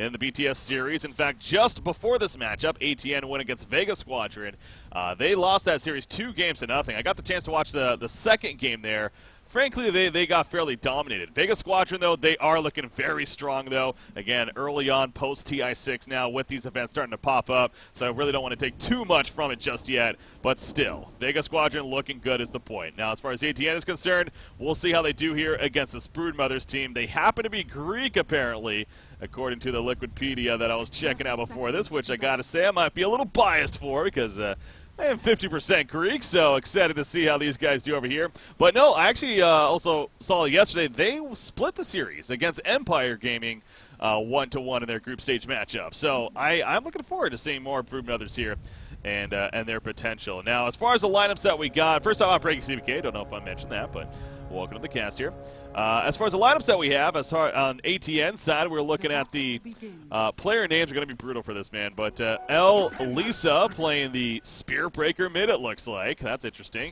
in the BTS series. In fact, just before this matchup, ATN went against Vega Squadron. They lost that series 2-0. I got the chance to watch the second game there. Frankly, they got fairly dominated. Vega Squadron, though, they are looking very strong, though. Again, early on, post-TI6 now, with these events starting to pop up, so I really don't want to take too much from it just yet. But still, Vega Squadron looking good is the point. Now, as far as ATN is concerned, we'll see how they do here against this Broodmothers team. They happen to be Greek, apparently, according to the Liquidpedia that I was checking out before this, which I got to say I might be a little biased for because I am 50% Greek, so excited to see how these guys do over here. But no, I actually also saw yesterday they split the series against Empire Gaming 1-1 in their group stage matchup. So I'm looking forward to seeing more Broodmothers here and their potential. Now, as far as the lineups that we got, first off, Breaking CBK, don't know if I mentioned that, but welcome to the cast here. As far as the lineups that we have, on ATN side, we're looking at the player names are going to be brutal for this, man. But Lisa playing the Spear Breaker mid, it looks like. That's interesting.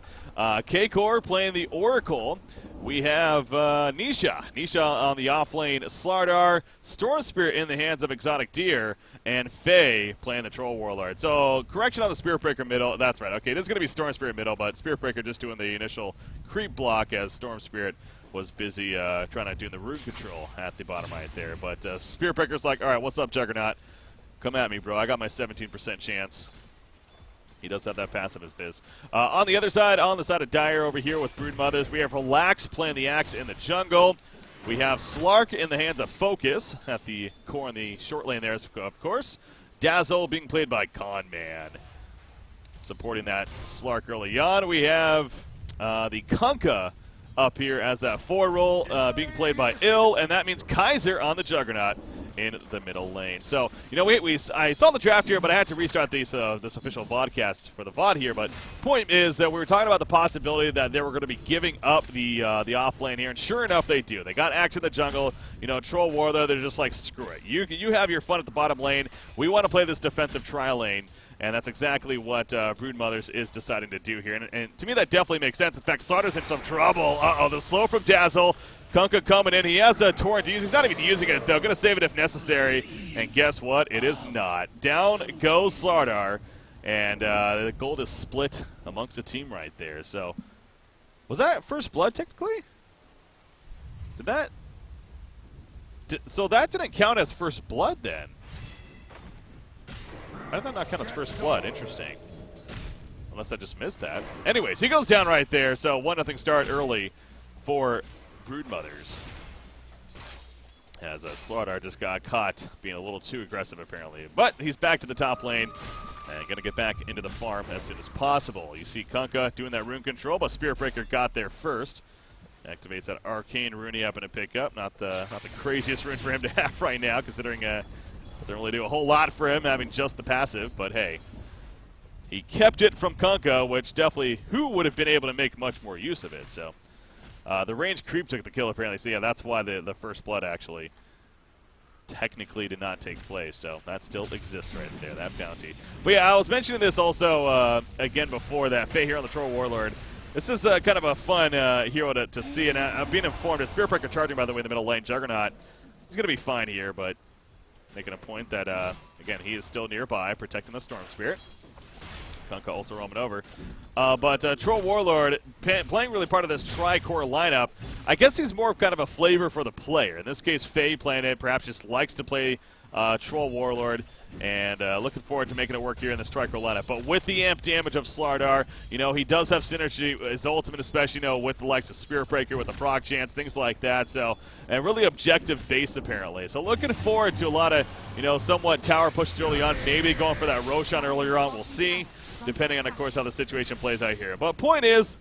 K-Core playing the Oracle. We have Nisha. Nisha on the off lane, Slardar, Storm Spirit in the hands of Exotic Deer, and Faye playing the Troll Warlord. So, correction on the Spear Breaker middle. That's right. Okay, this is going to be Storm Spirit middle, but Spear Breaker just doing the initial creep block as Storm Spirit was busy trying to do the rune control at the bottom right there. But Spear Breaker's like, all right, what's up, Juggernaut? Come at me, bro. I got my 17% chance. He does have that passive as biz. On the other side, on the side of Dire over here with Broodmothers, we have Relax playing the Axe in the jungle. We have Slark in the hands of Focus at the core in the short lane there, of course. Dazzle being played by Conman. Supporting that Slark early on, we have the Kunkka up here as that forward role being played by Ill, and that means Kaiser on the Juggernaut in the middle lane. So, you know, I saw the draft here, but I had to restart this official vodcast for the VOD here. But point is that we were talking about the possibility that they were going to be giving up the off lane here, and sure enough, they do. They got Axe in the jungle, you know, Troll Warlord. They're just like, screw it. You have your fun at the bottom lane. We want to play this defensive tri lane. And that's exactly what Broodmothers is deciding to do here. And to me, that definitely makes sense. In fact, Slardar's in some trouble. Uh-oh, the slow from Dazzle. Kunkka coming in. He has a torrent to use. He's not even using it, though. Going to save it if necessary. And guess what? It is not. Down goes Slardar. And the gold is split amongst the team right there. So, was that first blood, technically? So that didn't count as first blood, then? I thought that count as first blood. Interesting. Unless I just missed that. Anyways, he goes down right there. So 1-0 start early for Broodmothers. As Slardar just got caught being a little too aggressive, apparently. But he's back to the top lane and going to get back into the farm as soon as possible. You see Kunkka doing that rune control, but Spear Breaker got there first. Activates that Arcane Rune he happened to pick up. Not the craziest rune for him to have right now, considering doesn't really do a whole lot for him having just the passive, but hey. He kept it from Kunkka, which definitely, who would have been able to make much more use of it, so. The range creep took the kill, apparently, so yeah, that's why the first blood actually technically did not take place, so that still exists right there, that bounty. But yeah, I was mentioning this also, again before that, Faye here on the Troll Warlord. This is kind of a fun hero to see, and I'm being informed that Spear Breaker charging, by the way, in the middle lane. Juggernaut, he's going to be fine here, but making a point that, again, he is still nearby, protecting the Storm Spirit. Kunkka also roaming over. But Troll Warlord playing really part of this tri-core lineup. I guess he's more kind of a flavor for the player. In this case, Faye playing it, perhaps just likes to play Troll Warlord, and looking forward to making it work here in this tri-core lineup. But with the amp damage of Slardar, you know, he does have synergy, his ultimate especially, you know, with the likes of Spirit Breaker, with the proc chance, things like that. So, and really objective base, apparently. So looking forward to a lot of, you know, somewhat tower pushes early on, maybe going for that Roshan earlier on. We'll see, depending on, of course, how the situation plays out here. But point is,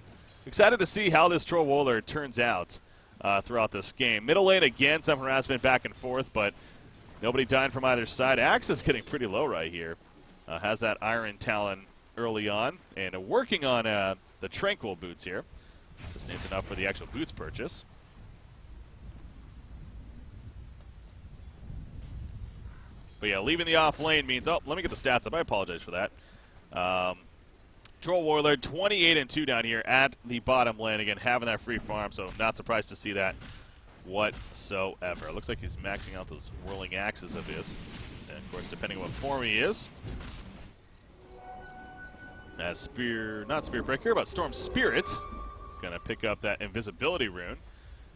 excited to see how this Troll Warlord turns out throughout this game. Middle lane, again, some harassment back and forth, but nobody dying from either side. Axe is getting pretty low right here. Has that Iron Talon early on, and working on the Tranquil boots here. Just needs enough for the actual boots purchase. But yeah, leaving the off lane means, oh, let me get the stats up. I apologize for that. Troll Warlord, 28-2 down here at the bottom lane. Again, having that free farm, so not surprised to see that whatsoever. Looks like he's maxing out those whirling axes of his. And of course, depending on what form he is. As not Spear Breaker, but Storm Spirit. Gonna pick up that invisibility rune.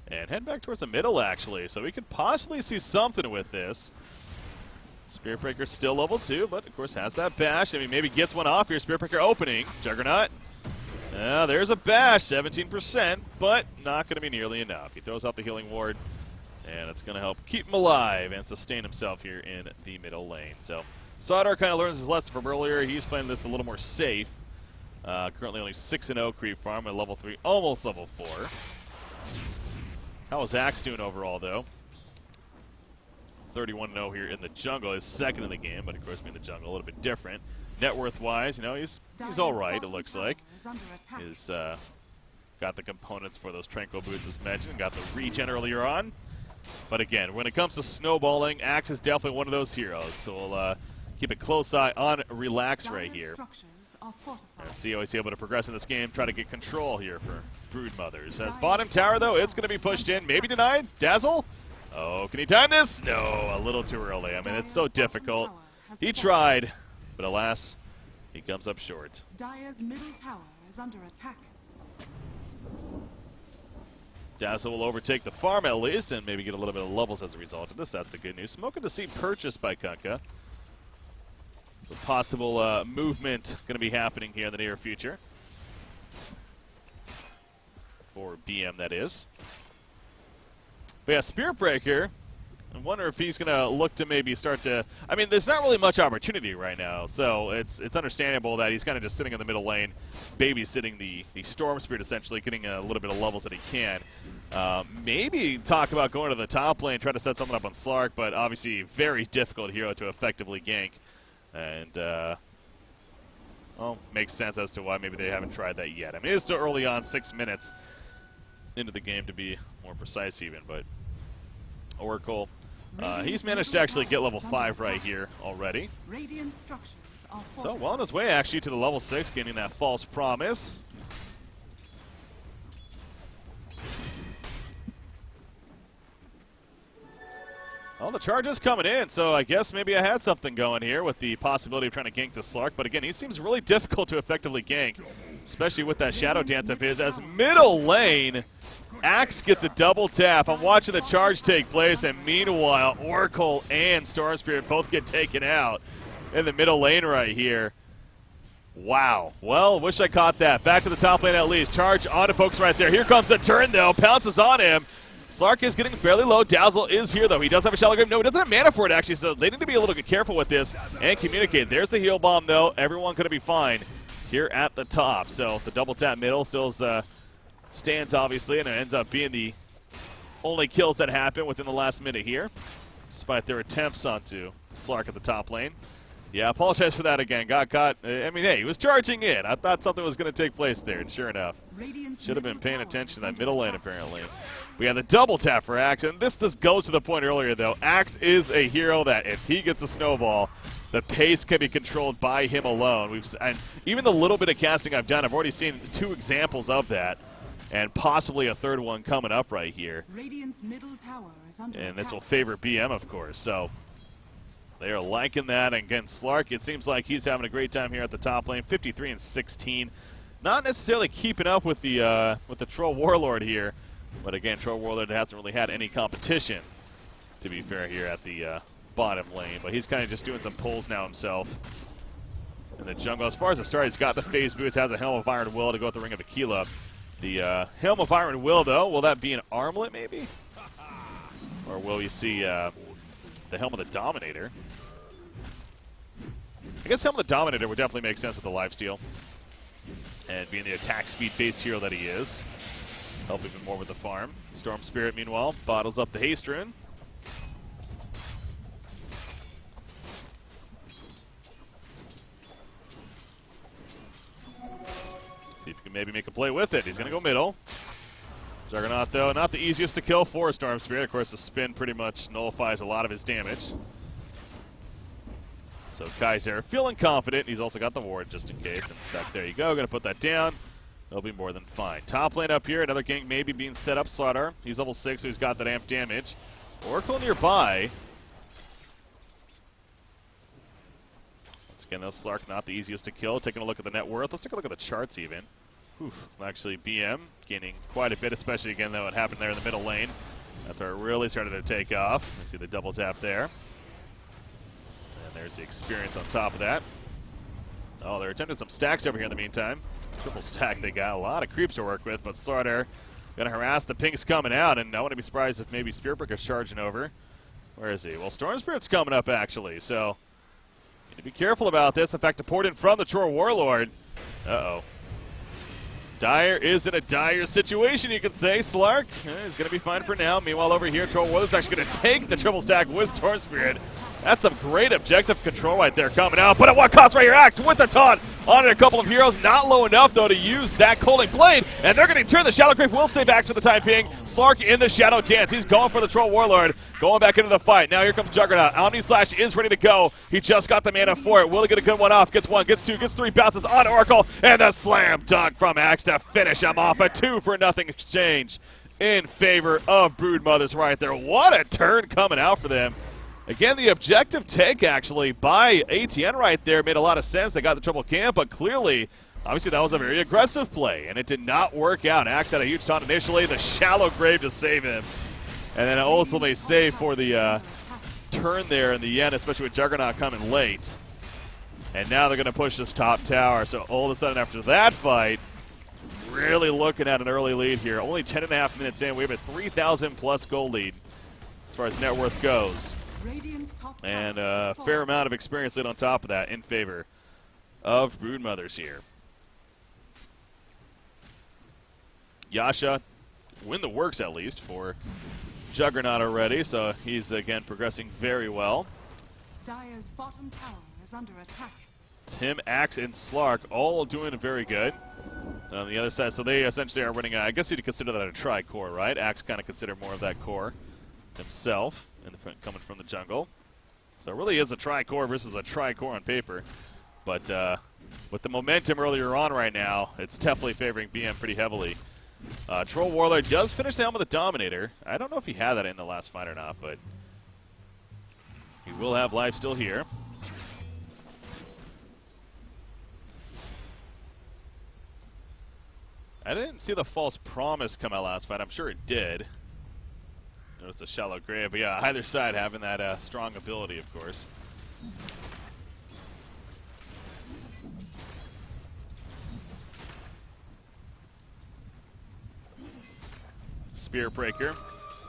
And head back towards the middle, actually. So we could possibly see something with this. Spear Breaker still level 2, but of course has that bash. I mean, maybe gets one off here. Spear Breaker opening. Juggernaut. There's a bash, 17%, but not going to be nearly enough. He throws out the healing ward, and it's going to help keep him alive and sustain himself here in the middle lane. So Sodar kind of learns his lesson from earlier. He's playing this a little more safe. Currently only 6-0 creep farm at level 3, almost level 4. How is Axe doing overall, though? 31-0 here in the jungle. His second in the game, but of course being the jungle a little bit different. Net worth-wise, you know, he's all right, it looks like. He's got the components for those Tranquil Boots as mentioned, got the regen earlier on. But again, when it comes to snowballing, Axe is definitely one of those heroes. So we'll keep a close eye on Relax right here. And see how he's able to progress in this game, try to get control here for Brood Mothers. As bottom tower, though, it's going to be pushed in, maybe denied. Dazzle? Oh, can he time this? No, a little too early. I mean, it's so difficult. He tried, but alas, he comes up short. Dire's middle tower is under attack. Dazzle will overtake the farm at least, and maybe get a little bit of levels as a result of this. That's the good news. Smoking to see purchased by Kunkka. So possible movement going to be happening here in the near future. For BM, that is. But yeah, Spear Breaker, I wonder if he's going to look to maybe start to... I mean, there's not really much opportunity right now, so it's understandable that he's kind of just sitting in the middle lane, babysitting the Storm Spirit, essentially, getting a little bit of levels that he can. Maybe talk about going to the top lane, try to set something up on Slark, but obviously very difficult hero to effectively gank. And, well, makes sense as to why maybe they haven't tried that yet. I mean, it's still early on, 6 minutes into the game to be more precise even, but Oracle, he's managed to actually get level 5 right here already. So well on his way actually to the level 6, getting that false promise. Well, the charge is coming in, so I guess maybe I had something going here with the possibility of trying to gank the Slark, but again, he seems really difficult to effectively gank, especially with that Shadow Dance of his. As middle lane, Axe gets a double tap. I'm watching the charge take place, and meanwhile, Oracle and Storm Spirit both get taken out in the middle lane right here. Wow. Well, wish I caught that. Back to the top lane at least. Charge onto folks right there. Here comes the turn, though. Pounces on him. Slark is getting fairly low. Dazzle is here, though. He does have a Shallow Grave. No, he doesn't have mana for it, actually, so they need to be a little bit careful with this and communicate. There's the heal bomb, though. Everyone going to be fine here at the top. So the double tap middle still stands, obviously, and it ends up being the only kills that happen within the last minute here, despite their attempts onto Slark at the top lane. Yeah, apologize for that again. Got caught. I mean, hey, he was charging in. I thought something was going to take place there, and sure enough, should have been paying attention to that middle lane, apparently. We have the double tap for Axe, and this goes to the point earlier, though. Axe is a hero that if he gets a snowball, the pace can be controlled by him alone. And even the little bit of casting I've done, I've already seen 2 examples of that, and possibly a third one coming up right here. Middle tower is under and attack. This will favor BM, of course. So they are liking that. And again, Slark, it seems like he's having a great time here at the top lane, 53 and 16. Not necessarily keeping up with the Troll Warlord here, but again, Troll Warlord hasn't really had any competition, to be fair, here at the bottom lane. But he's kind of just doing some pulls now himself in the jungle. As far as the start, he's got the phase boots, has a Helm of Iron Will to go with the Ring of Aquila. The Helm of Iron Will, though, will that be an armlet, maybe? Or will we see the Helm of the Dominator? I guess Helm of the Dominator would definitely make sense with the lifesteal. And being the attack speed-based hero that he is. Help even more with the farm. Storm Spirit, meanwhile, bottles up the haste rune. See if he can maybe make a play with it. He's going to go middle. Juggernaut, though, not the easiest to kill for Storm Spirit. Of course, the spin pretty much nullifies a lot of his damage. So Kaiser feeling confident. He's also got the ward just in case. In fact, there you go. Going to put that down. they'll be more than fine. Top lane up here, another gank maybe being set up. Slardar, he's level 6, so he's got that amp damage. Oracle nearby. Once again, though, Slark not the easiest to kill. Taking a look at the net worth. Let's take a look at the charts even. Oof. Actually, BM gaining quite a bit, especially again, though, it happened there in the middle lane. That's where it really started to take off. You see the double tap there. And there's the experience on top of that. Oh, they're attempting some stacks over here in the meantime. Triple stack, they got a lot of creeps to work with, but Slardar going to harass the pinks coming out, and I wouldn't be surprised if maybe Spearbreaker's charging over. Where is he? Well, Storm Spirit's coming up, actually, so need to be careful about this. In fact, to port in from the Troll Warlord. Uh-oh. Dire is in a dire situation, you could say. Slark is going to be fine for now. Meanwhile, over here, Troll Warlord's actually going to take the triple stack with Storm Spirit. That's some great objective control right there coming out. But at what cost right here? Axe with the taunt on a couple of heroes. Not low enough, though, to use that Coaling Blade. And they're going to turn the Shadow Grave. Will save Axe for the time being. Slark in the Shadow Dance. He's going for the Troll Warlord. Going back into the fight. Now here comes Juggernaut. Omni Slash is ready to go. He just got the mana for it. Will he get a good one off? Gets one, gets two, gets three bounces on Oracle. And the slam dunk from Axe to finish him off. A 2-for-0 exchange in favor of Broodmothers right there. What a turn coming out for them. Again, the objective take, actually, by ATN right there made a lot of sense. They got the triple camp, but clearly, obviously, that was a very aggressive play, and it did not work out. Axe had a huge taunt initially, the Shallow Grave to save him. And then ultimately save for the turn there in the end, especially with Juggernaut coming late. And now they're going to push this top tower. So all of a sudden, after that fight, really looking at an early lead here. Only 10.5 minutes in, we have a 3,000-plus goal lead as far as net worth goes. And a fair amount of experience on top of that in favor of Broodmothers here. Yasha win the works at least for Juggernaut already, so he's again progressing very well. Dire's bottom tower is under attack. Tim, Axe, and Slark all doing very good on the other side. So they essentially are running, I guess you'd consider that a tri-core, right? Axe kind of consider more of that core himself. In the front, coming from the jungle. So it really is a tri-core versus a tri-core on paper. But with the momentum earlier on right now, it's definitely favoring BM pretty heavily. Troll Warlord does finish down with the Dominator. I don't know if he had that in the last fight or not, but he will have life still here. I didn't see the False Promise come out last fight. I'm sure it did. Notice a Shallow Grave, but yeah, either side having that strong ability, of course. Spearbreaker.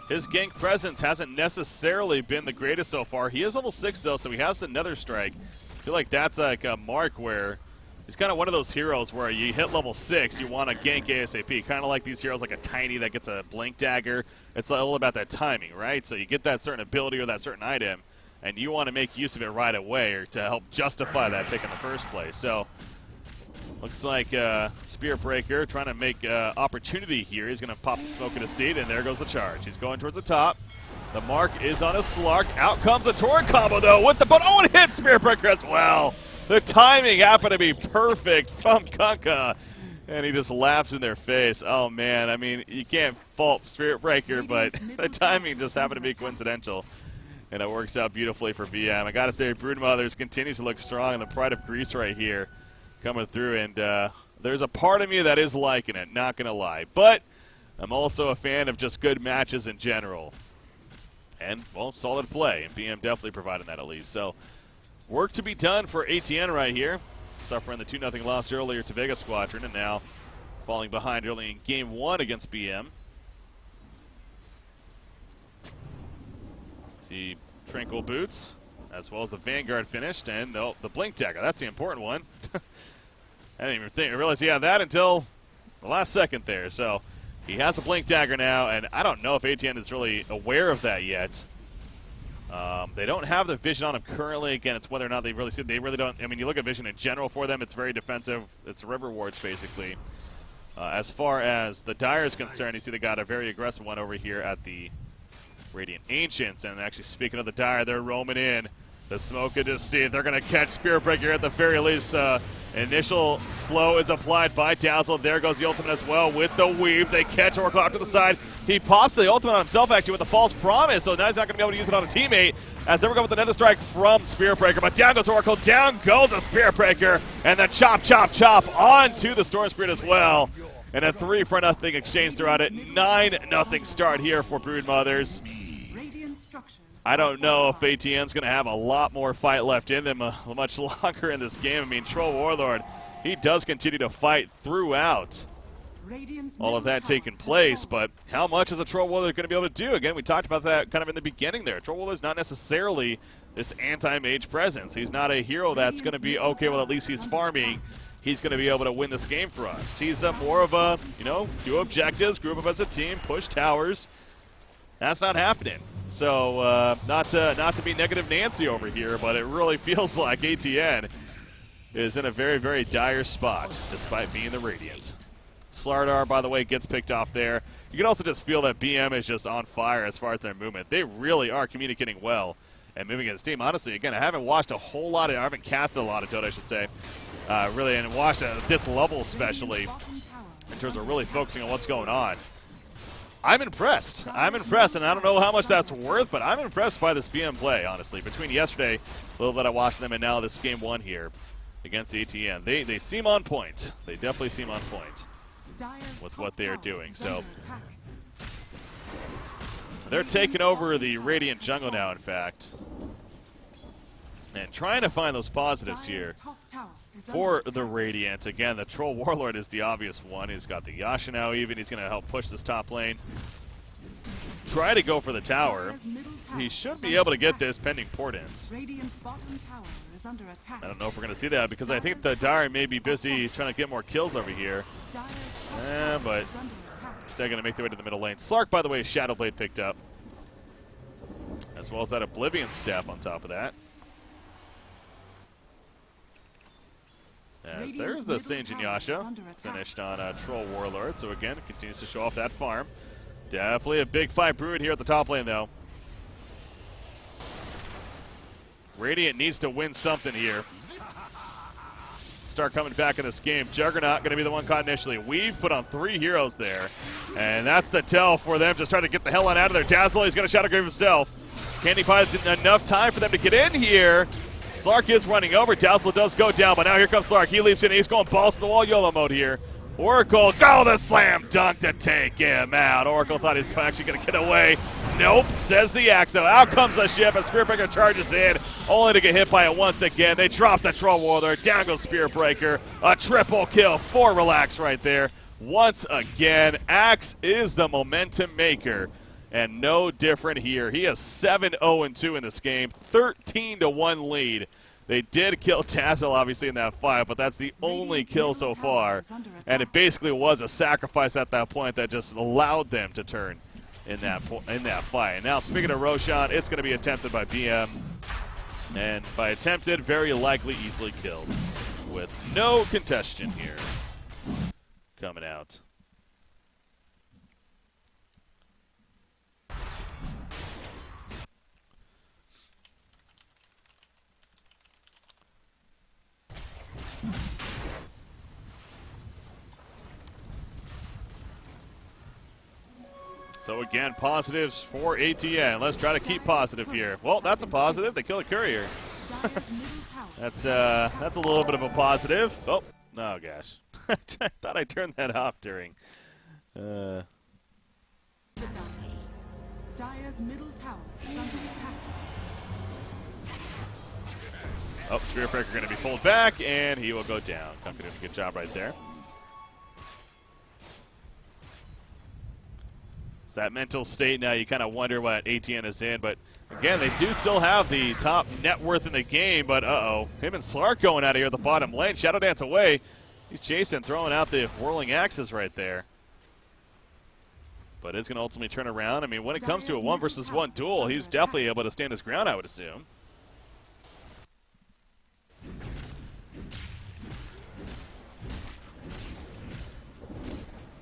His gank presence hasn't necessarily been the greatest so far. He is level 6, though, so he has another strike. I feel like that's like a mark where he's kind of one of those heroes where you hit level 6, you want to gank ASAP. Kind of like these heroes like a Tiny that gets a Blink Dagger. It's all about that timing, right? So you get that certain ability or that certain item, and you want to make use of it right away or to help justify that pick in the first place. So looks like Spearbreaker trying to make opportunity here. He's going to pop the smoke in his seat, and there goes the charge. He's going towards the top. The mark is on a Slark. Out comes the Torrent combo, though, with the but oh, it hits Spearbreaker as well. The timing happened to be perfect from Kunkka, and he just laughs in their face. Oh, man, I mean, you can't fault Spearbreaker, but the timing just happened to be coincidental, and it works out beautifully for BM. I got to say, Broodmothers continues to look strong, and the Pride of Greece right here coming through, and there's a part of me that is liking it, not going to lie. But I'm also a fan of just good matches in general. And, well, solid play, and BM definitely providing that at least. So, work to be done for ATN right here. Suffering the 2-0 loss earlier to Vega Squadron, and now falling behind early in Game 1 against BM. See Tranquil Boots, as well as the Vanguard finished, and the Blink Dagger. That's the important one. I didn't even realize he had that until the last second there. So he has a Blink Dagger now, and I don't know if ATN is really aware of that yet. They don't have the vision on him currently. Again, it's whether or not they really see. They really don't. I mean, you look at vision in general for them, it's very defensive. It's river wards, basically. As far as the Dire is concerned, you see they got a very aggressive one over here at the Radiant Ancients. And actually, speaking of the Dire, they're roaming in. The smoke can just see if they're going to catch Spirit Breaker at the very least. Initial slow is applied by Dazzle. There goes the ultimate as well with the weave. They catch Oracle off to the side. He pops the ultimate on himself actually with the false promise, so now he's not going to be able to use it on a teammate as they were going with another strike from Spirit Breaker. But down goes Oracle, down goes a Spirit Breaker, and then chop, chop, chop onto the Storm Spirit as well. And a 3-for-0 exchange throughout it. 9-0 start here for Broodmothers. I don't know if ATN's going to have a lot more fight left in them much longer in this game. I mean, Troll Warlord, he does continue to fight throughout all of that taking place, but how much is a Troll Warlord going to be able to do? Again, we talked about that kind of in the beginning there. Troll Warlord's not necessarily this anti-mage presence. He's not a hero that's going to be, okay, well, at least he's farming. He's going to be able to win this game for us. He's more of a, do objectives, group up as a team, push towers. That's not happening. So not to be negative Nancy over here, but it really feels like ATN is in a very, very dire spot, despite being the Radiant. Slardar, by the way, gets picked off there. You can also just feel that BM is just on fire as far as their movement. They really are communicating well and moving as a team. Honestly, again, I haven't watched a whole lot of, I haven't casted a lot of Dota, I should say, really, and watched at this level especially, in terms of really focusing on what's going on. I'm impressed. I'm impressed, and I don't know how much that's worth, but I'm impressed by this BM play, honestly. Between yesterday, a little bit I watched them, and now this game 1 here against ATN. They seem on point. They definitely seem on point with what they are doing. So they're taking over the Radiant jungle now, in fact, and trying to find those positives here for the Radiant. Again, the Troll Warlord is the obvious one. He's got the Yasha now even. He's going to help push this top lane. Try to go for the tower. He should be able to get this pending port-ins. I don't know if we're going to see that because I think the Dire may be busy trying to get more kills over here. But still going to make their way to the middle lane. Slark, by the way, Shadowblade picked up, as well as that Oblivion staff on top of that. As there's the Saint Yasha finished on Troll Warlord. So again, it continues to show off that farm. Definitely a big fight brewing here at the top lane, though. Radiant needs to win something here. Start coming back in this game. Juggernaut going to be the one caught initially. We've put on 3 heroes there. And that's the tell for them just trying to get the hell on out of there. Dazzle, he's going to Shadow Grave himself. Candy Pie didn't enough time for them to get in here. Slark is running over. Dazzle does go down, but now here comes Slark. He leaps in. He's going balls to the wall YOLO mode here. Oracle, go the slam dunk to take him out. Oracle thought he was actually going to get away. Nope, says the Axe, though. Out comes the ship as Spirit Breaker charges in, only to get hit by it once again. They drop the Troll Warlord. Down goes Spirit Breaker. A triple kill for Relax right there. Once again, Axe is the momentum maker. And no different here. He is 7-0-2 in this game, 13-1 lead. They did kill Dazzle, obviously, in that fight, but that's the only kill so far. And it basically was a sacrifice at that point that just allowed them to turn in that fight. And now, speaking of Roshan, it's going to be attempted by BM. And by attempted, very likely easily killed, with no contestation here coming out. So again, positives for ATN. Let's try to keep positive here. Well, that's a positive. They killed a courier. That's a little bit of a positive. Oh gosh. I thought I turned that off during. Dire's middle tower is under attack. Oh, Spirit Breaker going to be pulled back, and he will go down. Kunkka doing a good job right there. It's that mental state now. You kind of wonder what ATN is in, but again, they do still have the top net worth in the game, but him and Slark going out of here at the bottom lane. Shadow Dance away. He's chasing, throwing out the whirling axes right there. But it's going to ultimately turn around. I mean, when it comes to a 1-versus-1 duel, he's definitely able to stand his ground, I would assume.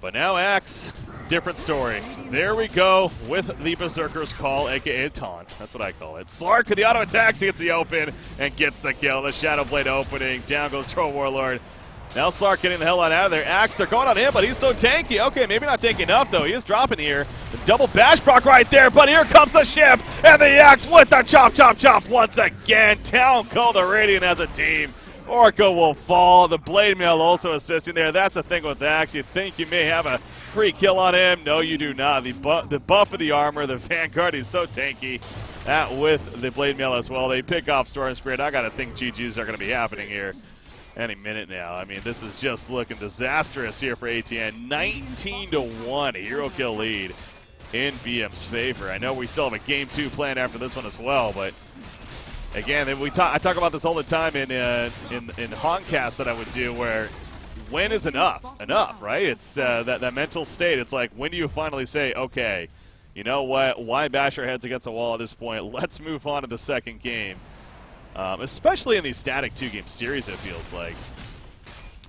But now Axe different story. There we go with the Berserker's Call, a.k.a. taunt. That's what I call it. Slark with the auto attacks, he gets the open and gets the kill. The Shadow Blade opening. Down goes Troll Warlord. Now Slark getting the hell out of there. Axe, they're going on him, but he's so tanky. Okay, maybe not tanky enough, though. He is dropping here. The double bash proc right there, but here comes the ship. And the Axe with the chop, chop, chop once again. Down go the Radiant as a team. Orca will fall. The Blade Mail also assisting there. That's the thing with Axe. You think you may have a free kill on him. No, you do not. The buff of the armor, the Vanguard, he's so tanky. That with the Blade Mail as well. They pick off Storm Spirit. I got to think GGs are going to be happening here any minute now. I mean, this is just looking disastrous here for ATN. 19-1, a hero kill lead in BM's favor. I know we still have a game 2 planned after this one as well, but again, I talk about this all the time in Honcast that I would do, where when is enough, right? It's that mental state. It's like, when do you finally say, okay, you know what, why bash our heads against the wall at this point? Let's move on to the second game. Especially in these static 2-game series, it feels like,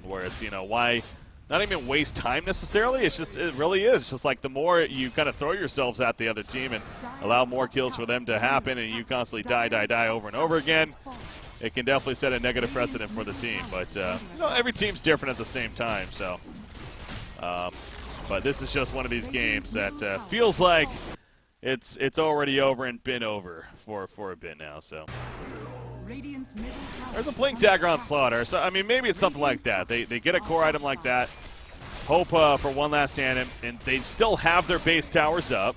where it's, you know, why not even waste time necessarily. It's just, it really is. It's just like the more you kind of throw yourselves at the other team and allow more kills for them to happen, and you constantly die over and over again, it can definitely set a negative precedent for the team. But you know, every team's different at the same time. So, but this is just one of these games that feels like it's already over and been over for a bit now. So. There's a Blink Dagger on Slaughter, so I mean, maybe it's something like that. They get a core item like that, hope for one last stand, and they still have their base towers up.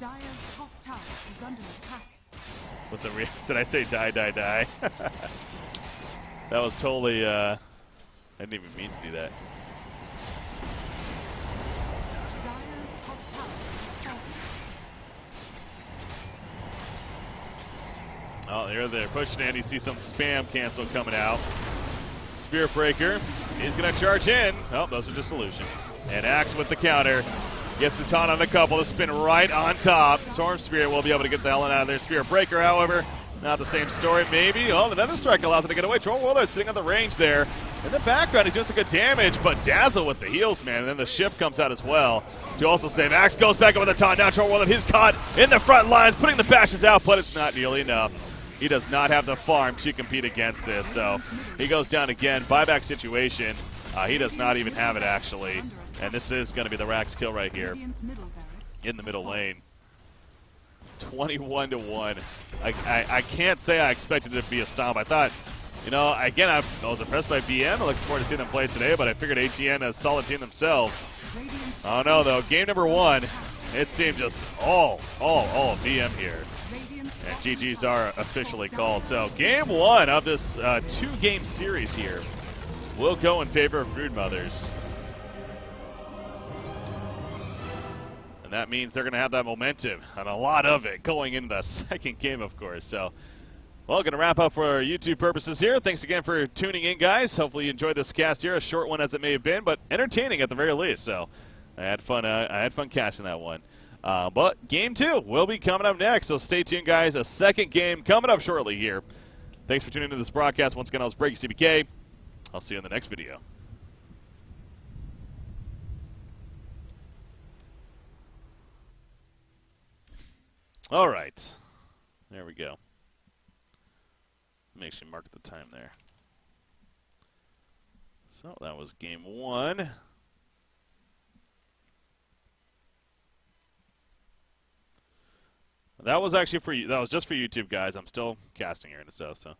Dire's top tower is under attack. With the did I say die? That was totally. I didn't even mean to do that. Dire's top tower is falling. Oh, they're pushing in. You see some spam cancel coming out. Spirit Breaker is going to charge in. Oh, those are just illusions. And Axe with the counter. Gets the taunt on the couple. The spin right on top. Storm Spirit will be able to get the hell out of there. Spirit Breaker, however, not the same story, maybe. Oh, the Nether Strike allows it to get away. Troll Warlord sitting on the range there. In the background, he's doing some good damage, but Dazzle with the heals, man. And then the ship comes out as well to also save. Axe goes back up with the taunt. Now Troll Warlord, he's caught in the front lines, putting the bashes out, but it's not nearly enough. He does not have the farm to compete against this, so he goes down again. Buyback situation. He does not even have it, actually. And this is going to be the Rax kill right here in the middle lane. 21-1. I can't say I expected it to be a stomp. I thought, you know, again, I was impressed by BM. I look forward to seeing them play today, but I figured ATN a solid team themselves. Oh no, though. Game number 1, it seemed just all BM here. And GGs are officially called. So game 1 of this 2-game series here will go in favor of Broodmothers. And that means they're going to have that momentum and a lot of it going into the second game, of course. So, well, going to wrap up for YouTube purposes here. Thanks again for tuning in, guys. Hopefully you enjoyed this cast here, a short one as it may have been, but entertaining at the very least. So I had fun casting that one. But game 2 will be coming up next, so stay tuned, guys. A second game coming up shortly here. Thanks for tuning into this broadcast. Once again, I was Breaky CBK. I'll see you in the next video. All right. There we go. Make sure you mark the time there. So that was game 1. That was actually for you. That was just for YouTube, guys. I'm still casting here and stuff. So